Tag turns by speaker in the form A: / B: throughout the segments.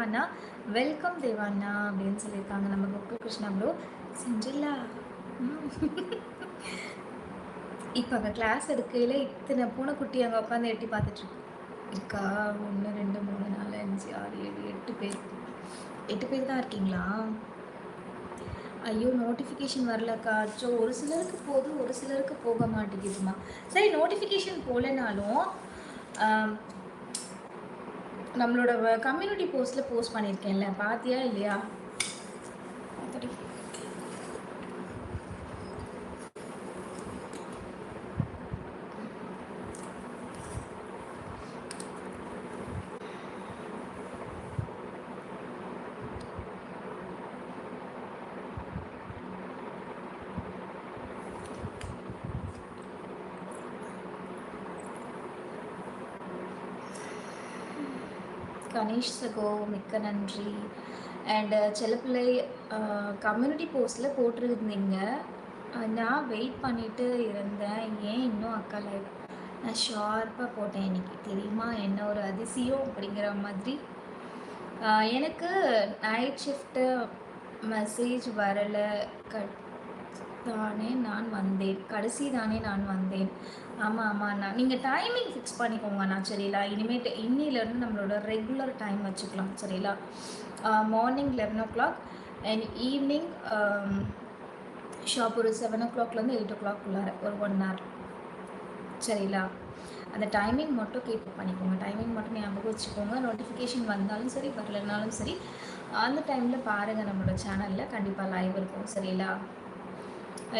A: தேவானா. Welcome தேவானா அப்படின்னு சொல்லியிருக்காங்க நம்ம கோகுல் கிருஷ்ணா ப்ரோ. செஞ்சிடலா இப்போ அங்கே கிளாஸ் எடுக்கையில் இத்தனை பூனைக்குட்டி அங்கே உட்காந்து எட்டி பார்த்துட்டு இருக்கா. 1 2 3 4 5 6 7 8 பேர் தான் இருக்கீங்களா? ஐயோ நோட்டிஃபிகேஷன் வரலக்கா. அச்சோ, ஒரு சிலருக்கு போகுது ஒரு சிலருக்கு போக மாட்டேங்குதுமா. சரி, நோட்டிஃபிகேஷன் போகலனாலும் நம்மளோட கம்யூனிட்டி போஸ்ட்டில் போஸ்ட் பண்ணியிருக்கேன்ல, பார்த்தியா இல்லையா? கணேஷ் சகோ மிக்க நன்றி. அண்ட் செல்லப்பிள்ளை கம்யூனிட்டி போஸ்ட்டில் போட்டிருந்தீங்க. நான் வெயிட் பண்ணிவிட்டு இருந்தேன். ஏன் இன்னும் அக்கா லைவ்? நான் ஷார்ப்பாக போட்டேன் இன்னைக்கு, தெரியுமா? என்ன ஒரு அதிசயம் அப்படிங்கிற மாதிரி. எனக்கு நைட் ஷிஃப்ட்டு மெசேஜ் வரலை. தானே நான் வந்தேன், கடைசி தானே நான் வந்தேன். ஆமாம் ஆமாண்ணா, நீங்கள் டைமிங் ஃபிக்ஸ் பண்ணிக்கோங்கண்ணா. சரிங்களா? இனிமேட்டு இன்னிலேருந்து நம்மளோட ரெகுலர் டைம் வச்சுக்கலாம். சரிங்களா? Morning 11 o'clock and evening shop ஒரு 7 o'clockலேருந்து 8 o'clock உள்ளார ஒரு 1 hour. சரிங்களா? அந்த டைமிங் மட்டும் கீப் பண்ணிக்கோங்க. டைமிங் மட்டும் ஞாபகம் வச்சுக்கோங்க. நோட்டிஃபிகேஷன் வந்தாலும் சரி வரலனாலும் சரி அந்த டைமில் பாருங்கள், நம்மளோட சேனலில் கண்டிப்பாக லைவ் இருக்கும். சரிங்களா?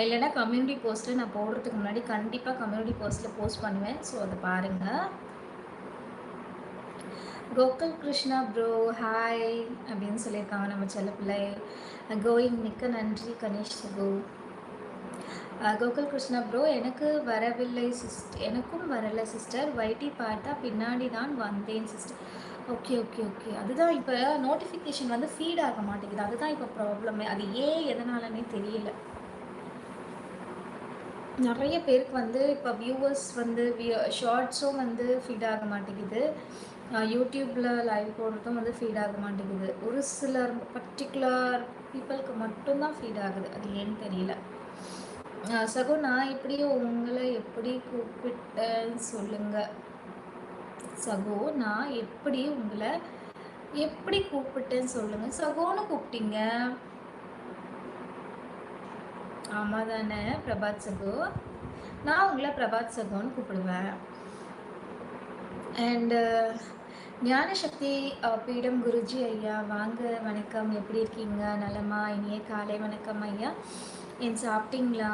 A: இல்லைன்னா கம்யூனிட்டி போஸ்ட்டில் நான் போடுறதுக்கு முன்னாடி கண்டிப்பாக கம்யூனிட்டி போஸ்ட்டில் போஸ்ட் பண்ணுவேன். ஸோ அதை பாருங்கள். கோகுல் கிருஷ்ணா ப்ரோ ஹாய் அப்படின்னு சொல்லியிருக்காங்க நம்ம செல்லப்பிள்ளை. கோயிங் மிக்க நன்றி கணேஷ் சகோ. கோகுல் கிருஷ்ணா ப்ரோ எனக்கு வரவில்லை சிஸ்டர், எனக்கும் வரலை சிஸ்டர். வைட்டி பார்த்தா பின்னாடி தான் வந்தேன் சிஸ்டர். ஓகே ஓகே ஓகே, அதுதான் இப்போ நோட்டிஃபிகேஷன் வந்து ஃபீட் ஆக மாட்டேங்குது. அதுதான் இப்போ ப்ராப்ளமே. அது ஏன் எதனாலனே தெரியல. நிறைய பேருக்கு வந்து இப்போ வியூவர்ஸ் வந்து ஷார்ட்ஸும் வந்து ஃபீட் ஆக மாட்டேங்குது. யூடியூப்பில் லைவ் போடுறதும் வந்து ஃபீட் ஆக மாட்டேங்குது. ஒரு சிலர் பர்டிகுலர் பீப்புளுக்கு மட்டும்தான் ஃபீட் ஆகுது. அது ஏன்னு தெரியல. சகோ நான் இப்படியே உங்களை எப்படி கூப்பிட்டேன்னு சொல்லுங்கள். சகோ நான் எப்படி உங்களை எப்படி கூப்பிட்டேன்னு சொல்லுங்கள். சகோன்னு கூப்பிட்டீங்க. ஆமாம் தானே பிரபாத் சகோ? நான் உங்களை பிரபாத் சகோன்னு கூப்பிடுவேன். அண்டு ஞானசக்தி பீடம் குருஜி ஐயா வாங்க, வணக்கம். எப்படி இருக்கீங்க? நலமா? இனிய காலை வணக்கம் ஐயா. என் சாப்பிட்டீங்களா?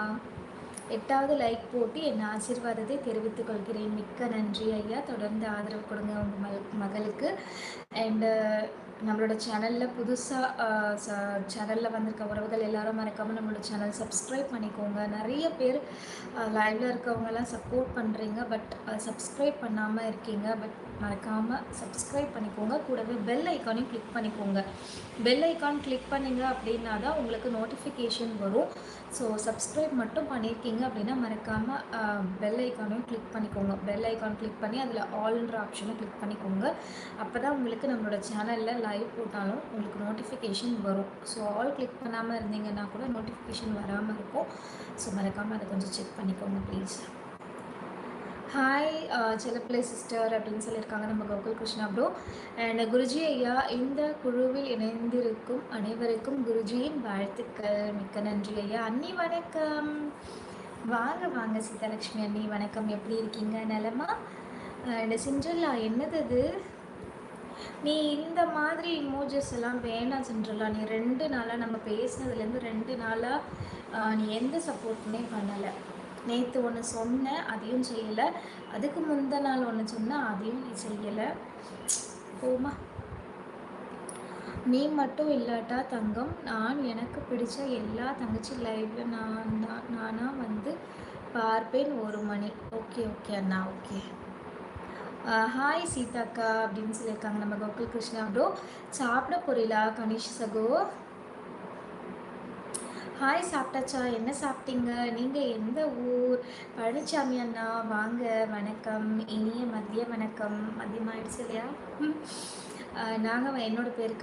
A: 8வது லைக் போட்டு என் ஆசீர்வாதத்தை தெரிவித்துக் கொள்கிறேன். மிக்க நன்றி ஐயா. தொடர்ந்து ஆதரவு கொடுங்க உங்கள் மகளுக்கு. அண்டு நம்மளோட சேனலில் புதுசாக சேனலில் வந்திருக்க உறவுகள் எல்லாரும் மறக்காமல் நம்மளோட சேனல் சப்ஸ்கிரைப் பண்ணிக்கோங்க. நிறைய பேர் லைவில் இருக்கவங்கெல்லாம் சப்போர்ட் பண்ணுறீங்க, பட் சப்ஸ்கிரைப் பண்ணாமல் இருக்கீங்க. பட் மறக்காமல் சப்ஸ்கிரைப் பண்ணிக்கோங்க. கூடவே பெல் ஐக்கானையும் கிளிக் பண்ணிக்கோங்க. பெல் ஐக்கான் கிளிக் பண்ணிங்க அப்படின்னா தான் உங்களுக்கு நோட்டிஃபிகேஷன் வரும். ஸோ சப்ஸ்கிரைப் மட்டும் பண்ணியிருக்கீங்க அப்படின்னா மறக்காமல் பெல் ஐக்கானையும் கிளிக் பண்ணிக்கோங்க. பெல் ஐக்கான் கிளிக் பண்ணி அதில் ஆல்ன்ற ஆப்ஷனை கிளிக் பண்ணிக்கோங்க. அப்போ தான் உங்களுக்கு நம்மளோட சேனலில் லைவ் போட்டாலும் உங்களுக்கு நோட்டிஃபிகேஷன் வரும். ஸோ ஆல் கிளிக் பண்ணாமல் இருந்தீங்கன்னா கூட நோட்டிஃபிகேஷன் வராமல் இருக்கும். ஸோ மறக்காமல் அதை கொஞ்சம் செக் பண்ணிக்கோங்க ப்ளீஸ். ஹாய் செல்லப்பிள்ளை சிஸ்டர் அப்படின்னு சொல்லியிருக்காங்க நம்ம கோகுல் கிருஷ்ணா ப்ரோ. அண்ட் குருஜி ஐயா, இந்த குழுவில் இணைந்திருக்கும் அனைவருக்கும் குருஜியின் வாழ்த்துக்கள். மிக்க நன்றி ஐயா. அண்ணி வணக்கம். வாங்க வாங்க சீதாலட்சுமி அண்ணி வணக்கம். எப்படி இருக்கீங்க? நலமா? அண்ட் சிண்ட்ரெல்லா என்னது அது? நீ இந்த மாதிரி இமோஜஸ் எல்லாம் வேணாம் சிண்ட்ரெல்லா. நீ 2 நாளாக நம்ம பேசினதுலேருந்து 2 நாளாக நீ எந்த சப்போர்ட்டுமே பண்ணலை. நேற்று ஒன்று சொன்னேன், அதையும் செய்யலை. அதுக்கு முந்த நாள் ஒன்று சொன்னேன், அதையும் நீ செய்யலை. போமா, நீ மட்டும் இல்லாட்டா தங்கம், நான் எனக்கு பிடிச்ச எல்லா தங்கச்சி லைவில் நானாக வந்து பார்ப்பேன் 1 மணி. ஓகே ஓகே அண்ணா, ஓகே. ஹாய் சீதாக்கா அப்படின்னு சொல்லியிருக்காங்க நம்ம கோகுல் கிருஷ்ணா ப்ரோ. சாப்பிட போறீங்களா கணேஷ் சகோ? ஹாய், சாப்பிட்டாச்சா? என்ன சாப்பிட்டீங்க? நீங்கள் எந்த ஊர்? பழனிசாமி அண்ணா வாங்க, வணக்கம். இனிய மதிய வணக்கம். மதியம் ஆயிடுச்சு இல்லையா? நாங்கள் என்னோட பேருக்கு